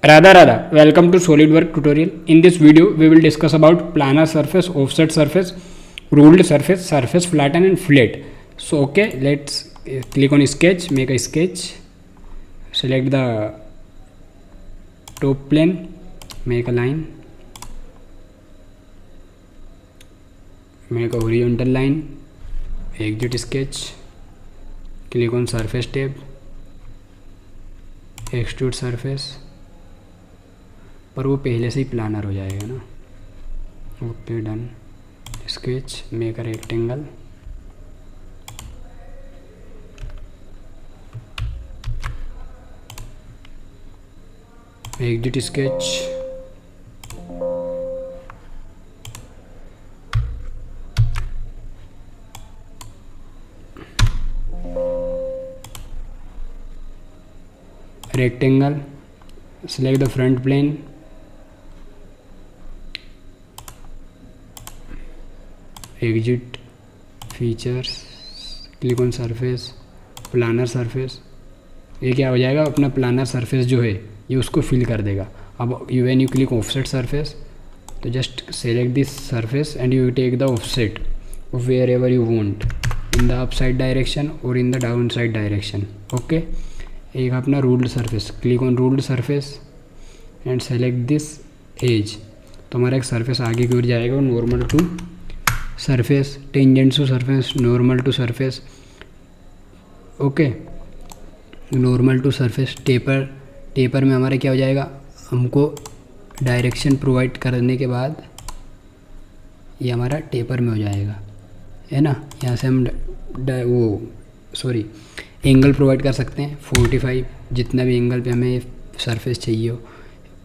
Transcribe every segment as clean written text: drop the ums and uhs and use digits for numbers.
Radha, welcome to SolidWorks tutorial. In this video, we will discuss about planar surface, offset surface, ruled surface, surface flatten and flat. So okay, let's click on sketch, make a sketch, select the top plane, make a line, make a horizontal line, exit sketch, click on surface tab, extrude surface, पर वो पहले से ही planner हो जाएगा ना. Okay done. Sketch, make a rectangle, exit sketch, rectangle, select the front plane, exit features, click on surface, planar surface. ये क्या हो जाएगा, अपना प्लानर सरफेस जो है ये उसको फिल कर देगा. अब when you click offset surface, तो just select this surface and you take the offset wherever you want, in the up side direction और in the down side direction. Okay. एक अपना ruled surface, click on ruled surface and select this edge. तो हमारा एक surface आगे की ओर जाएगा और normal to surface, tangent to surface, normal to surface. Okay. Normal to surface, taper में हमारा क्या हो जाएगा, हमको डायरेक्शन प्रोवाइड करने के बाद ये हमारा टेपर में हो जाएगा, है ना. यहाँ से हम एंगल प्रोवाइड कर सकते हैं 45, जितना भी एंगल पे हमें सरफेस चाहिए हो.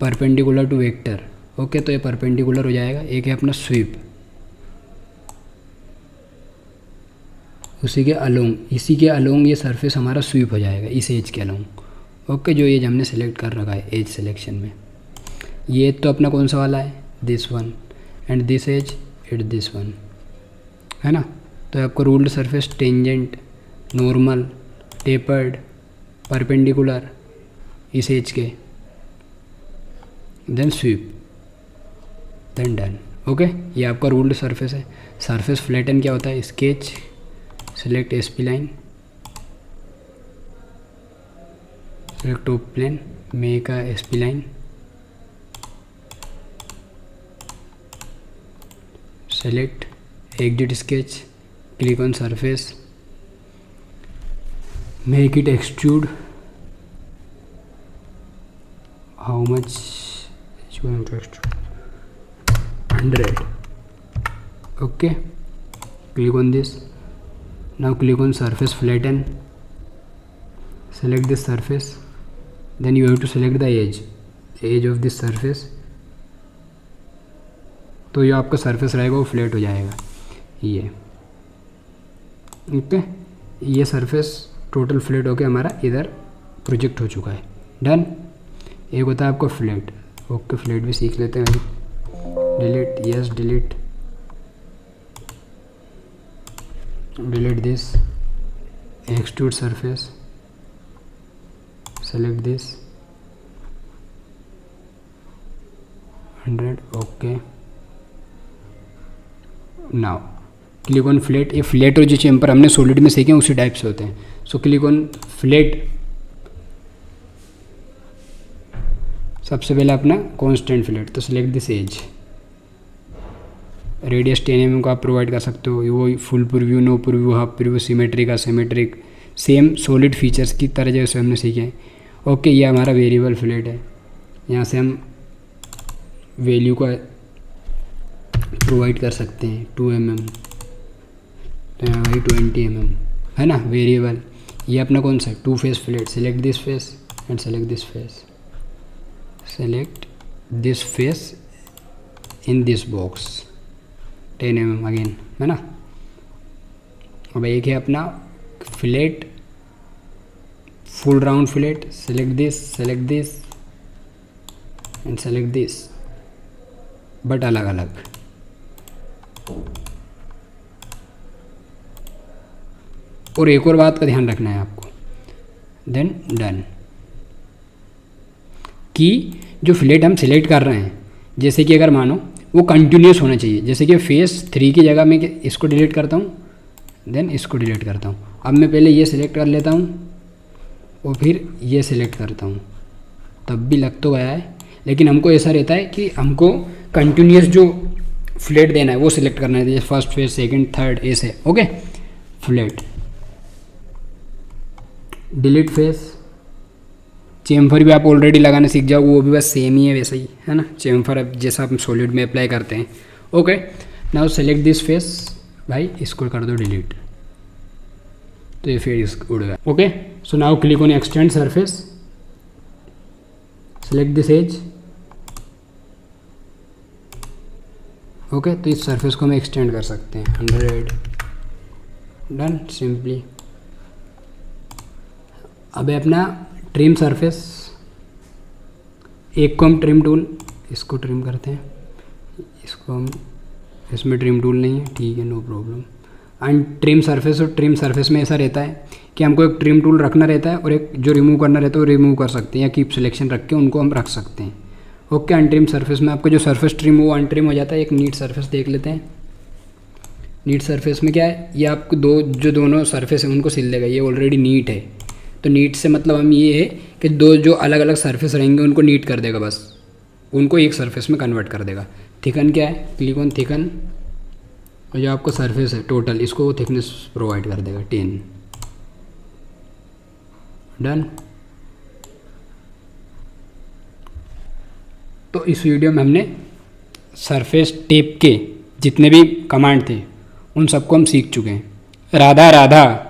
Perpendicular to vector. ओके. तो ये परपेंडिकुलर हो जाएगा. एक है अपना स्वीप, इसी के अलोंग ये सरफेस हमारा स्वीप हो जाएगा, इस एज के अलोंग. ओके. जो एज हमने सेलेक्ट कर रखा है एज सिलेक्शन में, ये तो अपना कौन सा वाला है, this one, and this edge it this one, है ना. तो आपको ruled surface, tangent, normal, tapered, perpendicular इस एज के, then sweep, then done. Okay. ये आपका रूल्ड सरफेस है. सरफेस फ्लैटन क्या होता है, sketch, select SP line, select top plane, make a SP line, select exit sketch, click on surface, make it extrude. How much you want to extrude? 100. Okay. Click on this. Now click on surface flatten, select this surface, then you have to select the edge of this surface. तो ये आपका surface रहेगा वो flat हो जाएगा ये. Okay. ये surface total flat होके हमारा इधर प्रोजेक्ट हो चुका है. डन. एक होता है आपका फ्लैट. ओके. फ्लैट भी सीख लेते हैं. Delete, yes delete, delete this, extrude surface, select this 100. okay. now click on flat. ये फ्लैट और जो चैम्पर हमने सॉलिड में सीखे उसी टाइप से होते हैं. So click on flat. सबसे पहले अपना कांस्टेंट फ्लैट, तो select this edge. Radius 10 mm को आप प्रोवाइड कर सकते हो. वो full preview, no preview, half preview, symmetric, asymmetric, same solid features की तरह जैसे हमने सीखे हैं. ओके. ये हमारा वेरिएबल फ्लैट है. यहाँ से हम वैल्यू को प्रोवाइड कर सकते हैं 2 mm, तो यहाँ भाई 20 mm है ना वेरिएबल. ये अपना कौन सा, 2 face flat. Select this face and select this face, select this face in this box 10 mm again, है ना. अब एक है अपना flat, full round flat. Select this and select this, but अलग अलग. और एक और बात का ध्यान रखना है आपको, देन डन. कि जो फिलेट हम सिलेक्ट कर रहे हैं, जैसे कि अगर मानो वो कंटिन्यूस होना चाहिए, जैसे कि फेस 3 की जगह मैं इसको डिलीट करता हूँ, देन इसको डिलीट करता हूँ। अब मैं पहले ये सिलेक्ट कर लेता हूँ और फिर ये सिलेक्ट करता हूँ, तब भी लग तो गया है, लेकिन हमको ऐसा रहता है कि हमको कंटिन्यूस जो फ्लेट देना है वो सिलेक्ट करना है, जैसे फर्स्ट फेस सेकंड थर्ड ऐसे। Okay, flat delete face. Chemphar भी आप ऑलरेडी लगाना सीख जाओ, वो भी बस सेम ही है वैसा ही है ना, चेम्फर अब जैसा हम सॉलिड में अप्लाई करते हैं। Okay, now select this face, भाई इसको कर दो डिलीट, तो ये फेस उड़ गया। Okay, so now click on extend surface, select this edge. Okay, तो इस सरफेस को हम एक्सटेंड कर सकते हैं 100, डन सिंपली। अब अपना ट्रिम सरफेस, एक को हम ट्रिम टूल, इसको ट्रिम करते हैं, इसको हम, इसमें ट्रिम टूल नहीं है, ठीक है no problem. And trim surface, और ट्रिम सरफेस में ऐसा रहता है कि हमको एक ट्रिम टूल रखना रहता है और एक जो रिमूव करना रहता है वो रिमूव कर सकते हैं, या कीप सिलेक्शन रख के उनको हम रख सकते हैं। ओके, अनट्रिम सरफेस में आपको जो सरफेस ट्रिम वो अनट्रिम हो जाता है। एक नीट सरफेस देख लेते हैं। नीट सरफेस में क्या है, ये आपको दोनों सरफेस है उनको सिल देगा, ये ऑलरेडी नीट है। तो नीट से मतलब हम ये है कि दो जो अलग अलग सरफेस रहेंगे उनको नीट कर देगा, बस उनको एक सरफेस में कन्वर्ट कर देगा। थिकन क्या है, क्लिक ऑन थिकन, और जो आपका सरफेस है टोटल इसको वो थिकनेस प्रोवाइड कर देगा 10, डन। तो इस वीडियो में हमने सरफेस टेप के जितने भी कमांड थे उन सबको हम सीख चुके हैं। राधा राधा।